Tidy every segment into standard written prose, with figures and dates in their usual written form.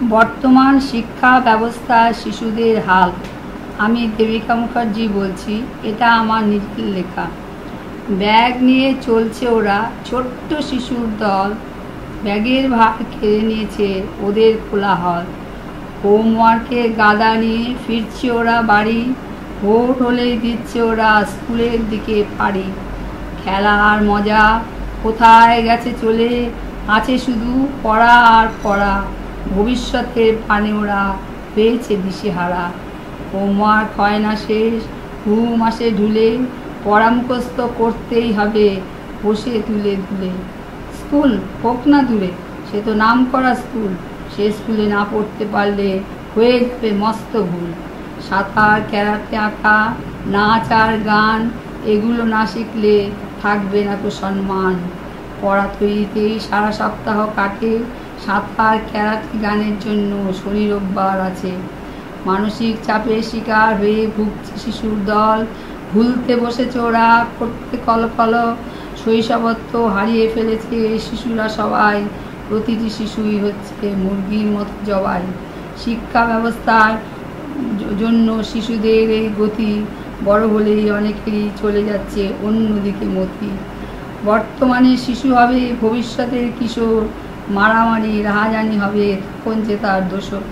বর্তমান শিক্ষা ব্যবস্থায় শিশুদের হাল। আমি দেবিকা মুখার্জি বলছি, এটা আমার নিজের লেখা। ব্যাগ নিয়ে চলছে ওরা, ছোট্ট শিশুর দল। ব্যাগের ভার কেড়ে নিয়েছে ওদের কোলাহল। হোমওয়ার্কের গাদা নিয়ে ফিরছে ওরা বাড়ি। ভোর হলেই দিচ্ছে ওরা স্কুলের দিকে পাড়ি। খেলার মজা কোথায় গেছে চলে, আছে শুধু পড়া আর পড়া। ভবিষ্যতের পানে ওরা হয়েছে দিশেহারা। হোমওয়ার্ক হয় না শেষ, ঘুম আসে ঢুলে। পড়া মুখস্থ করতেই হবে বসে তুলে তুলে। স্কুল হোক না দূরে, সে তো নাম করা স্কুল। সে স্কুলে না পড়তে পারলে হয়ে যাবে মস্ত ভুল। সাঁতার, ক্যারাটে, আঁকা, নাচ আর গান, এগুলো না শিখলে থাকবে না তো সম্মান। পড়া তৈরিতেই সারা সপ্তাহ কাটে, সাঁতার, ক্যারাটে, গানের জন্য শনি রোববার আছে। মানসিক চাপের শিকার হয়ে ভুগছে শিশুর দল। ভুলতে বসেছে ওরা, করতে কলকল। শৈশবত্ব হারিয়ে ফেলেছে শিশুরা সবাই। প্রতিটি শিশুই হচ্ছে মুরগির মতো জবাই। শিক্ষা ব্যবস্থার জন্য শিশুদের এই গতি, বড় হলেই অনেকেরই চলে যাচ্ছে অন্যদিকে মতি। বর্তমানে শিশু হবে ভবিষ্যতের কিশোর। মারামারি রাহাজানি হবে তখন যে তার দোষর।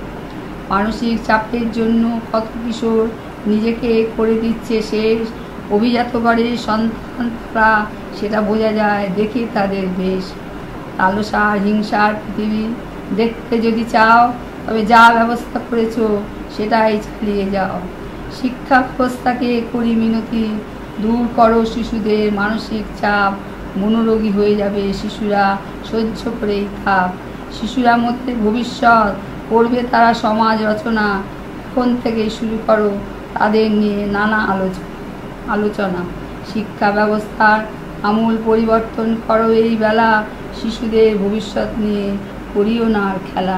মানসিক চাপের জন্য কত কিশোর নিজেকে করে দিচ্ছে শেষ। অভিজাত করে সন্তান তারা, সেটা বোঝা যায় দেখে তাদের বেশ। লালসা হিংসার পৃথিবী দেখতে যদি চাও, তবে যা ব্যবস্থা করেছ সেটাই চালিয়ে যাও। শিক্ষা ব্যবস্থাকে করি মিনতি, দূর করো শিশুদের মানসিক চাপ। মনোরোগী হয়ে যাবে শিশুরা সহ্য করেই থাক। শিশুরা মধ্যে ভবিষ্যৎ, করবে তারা সমাজ রচনা। এখন থেকেই শুরু করো তাদের নিয়ে নানা আলোচনা। শিক্ষা ব্যবস্থার আমূল পরিবর্তন করো এই বেলা। শিশুদের ভবিষ্যৎ নিয়ে করিও না আর খেলা।